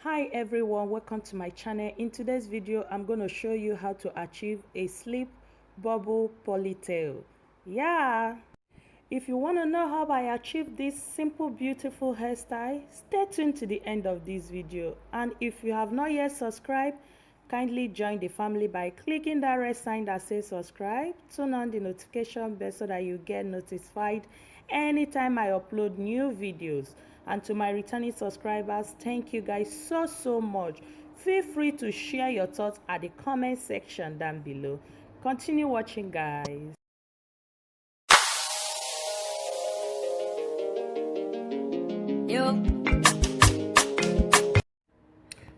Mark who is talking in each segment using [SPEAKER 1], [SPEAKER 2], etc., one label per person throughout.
[SPEAKER 1] Hi everyone, welcome to my channel. In today's video I'm going to show you how to achieve a sleep bubble ponytail. If you want to know how I achieve this simple beautiful hairstyle, stay tuned to the end of this video. And if you have not yet subscribed, kindly join the family by clicking that red sign that says subscribe. Turn on the notification bell so that you get notified anytime I upload new videos. And to my returning subscribers, thank you guys so much. Feel free to share your thoughts at the comment section down below. Continue watching, guys.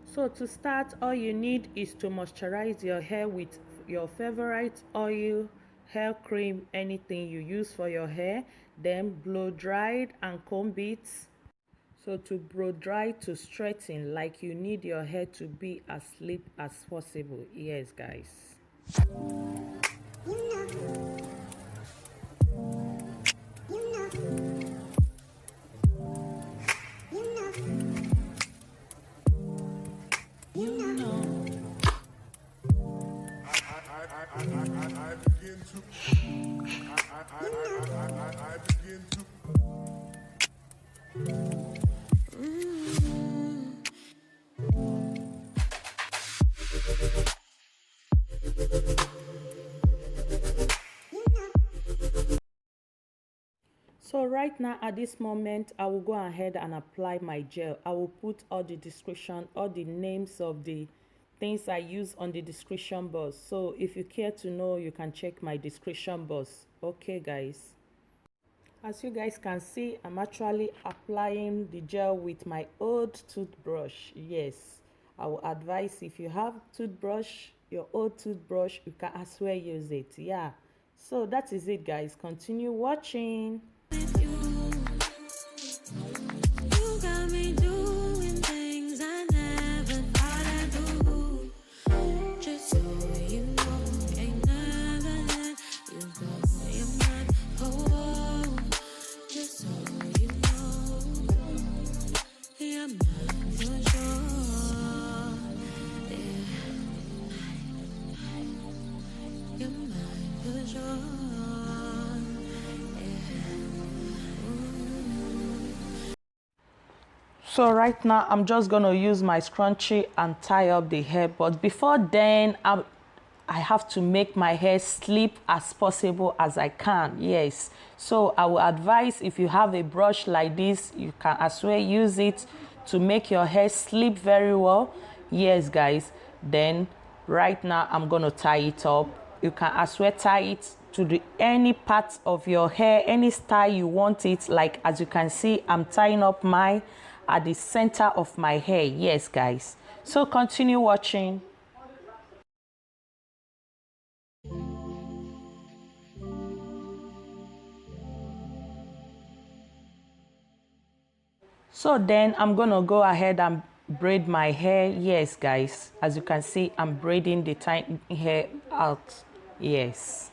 [SPEAKER 1] So to start, all you need is to moisturize your hair with your favorite oil, hair cream, anything you use for your hair. Then blow dry and comb it. So to blow dry to straighten, like you need your hair to be as sleek as possible. Yes, guys. So right now at this moment I will go ahead and apply my gel. I will put all the description, all the names of the things I use on the description box. So if you care to know, you can check my description box. Okay guys, as you guys can see, I'm actually applying the gel with my old toothbrush. Yes, I will advise, if you have toothbrush, your old toothbrush, you can as well use it. Yeah, so that is it guys. Continue watching. So right now I'm just gonna use my scrunchie and tie up the hair, but before then I have to make my hair sleep as possible as I can. Yes, so I will advise, if you have a brush like this, you can as well use it to make your hair sleep very well. Yes guys, then right now I'm gonna tie it up. You can as well tie it to any part of your hair, any style you want it. Like as you can see, I'm tying up mine at the center of my hair. Yes guys, so continue watching. So then I'm gonna go ahead and braid my hair. Yes guys, as you can see, I'm braiding the tiny hair out. Yes.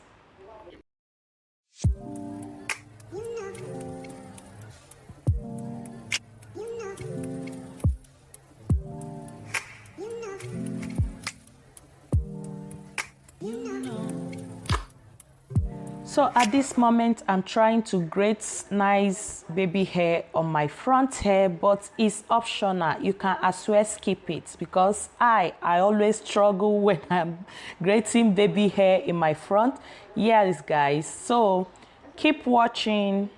[SPEAKER 1] So at this moment, I'm trying to braid nice baby hair on my front hair, but it's optional. You can as well skip it, because I always struggle when I'm braiding baby hair in my front. Yes, guys. So keep watching.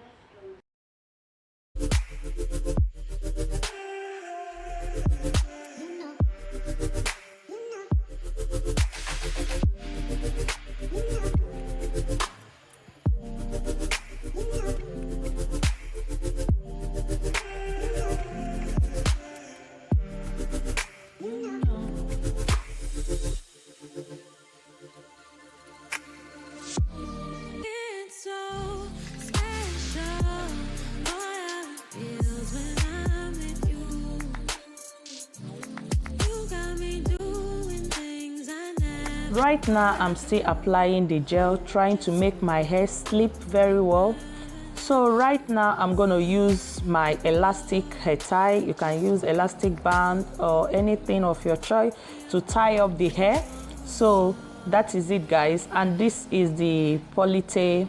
[SPEAKER 1] Right now I'm still applying the gel, trying to make my hair sleep very well. So right now I'm going to use my elastic hair tie. You can use elastic band or anything of your choice to tie up the hair. So that is it, guys, and this is the ponytail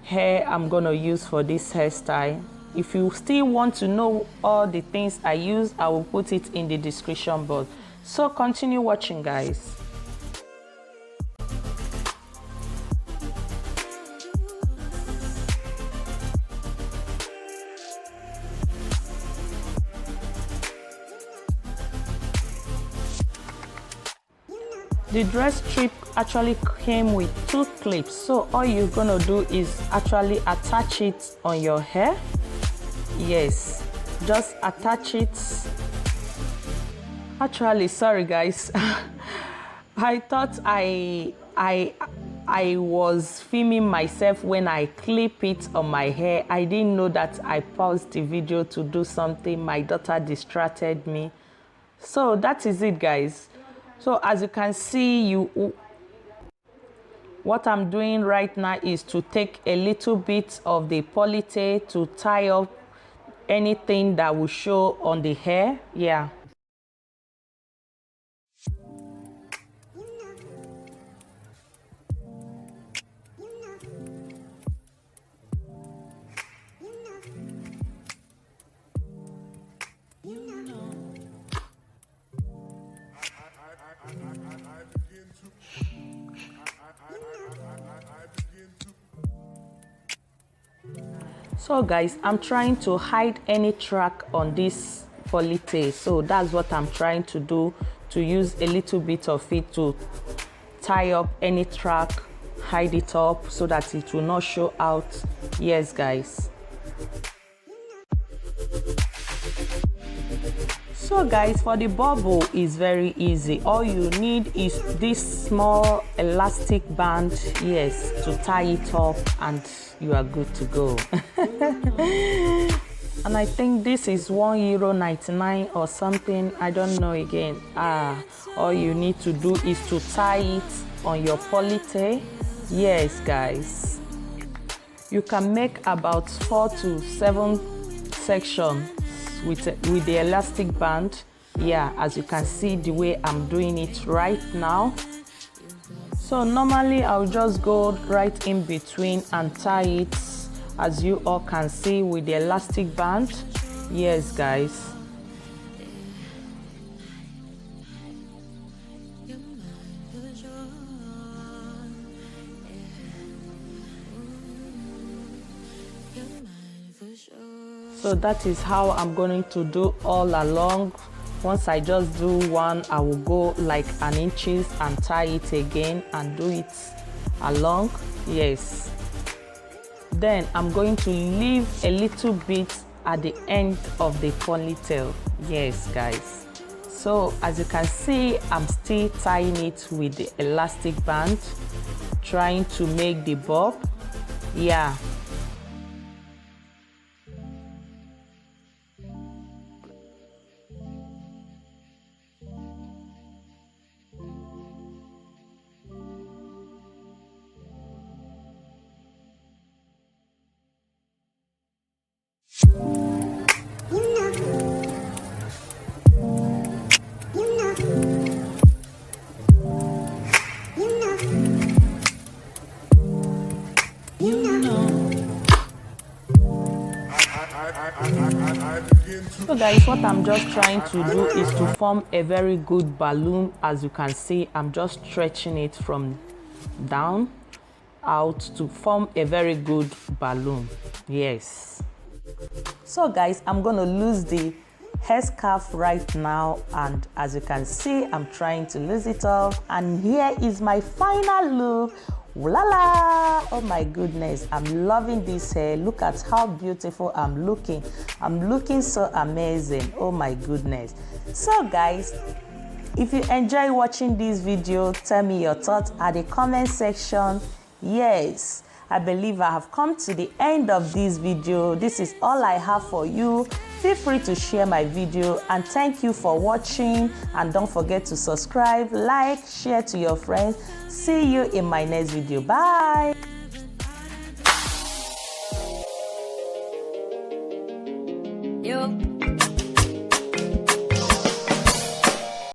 [SPEAKER 1] hair I'm going to use for this hairstyle. If you still want to know all the things I use, I will put it in the description box. So continue watching, guys. The dress strip actually came with 2 clips, so all you're gonna do is actually attach it on your hair. Yes, just attach it. Actually, sorry guys, I thought I was filming myself when I clip it on my hair. I didn't know that I paused the video to do something. My daughter distracted me. So that is it, guys. So as you can see, what I'm doing right now is to take a little bit of the ponytail to tie up anything that will show on the hair. Yeah. So guys, I'm trying to hide any track on this ponytail, so that's what I'm trying to do, to use a little bit of it to tie up any track, hide it up so that it will not show out. Yes guys. So guys, for the bubble is very easy. All you need is this small elastic band, yes, to tie it up and you are good to go. And I think this is €1.99 or something, I don't know again. All you need to do is to tie it on your ponytail. Yes guys, you can make about 4 to 7 sections with the elastic band. Yeah, as you can see the way I'm doing it right now. So normally I'll just go right in between and tie it, as you all can see, with the elastic band. Yes guys. So that is how I'm going to do all along. Once I just do one, I will go like an inches and tie it again and do it along. Yes. Then I'm going to leave a little bit at the end of the ponytail. Yes guys. So as you can see, I'm still tying it with the elastic band, trying to make the bob. Yeah. So guys, what I'm just trying to do is to form a very good balloon. As you can see, I'm just stretching it from down out to form a very good balloon. Yes. So guys, I'm gonna lose the hair scarf right now, and as you can see, I'm trying to lose it off, and here is my final look. La la! Oh my goodness, I'm loving this hair. Look at how beautiful I'm looking. I'm looking so amazing. Oh my goodness. So guys, if you enjoy watching this video, tell me your thoughts at the comment section. Yes, I believe I have come to the end of this video. This is all I have for you. Feel free to share my video, and thank you for watching, and don't forget to subscribe, like, share to your friends. See you in my next video. Bye.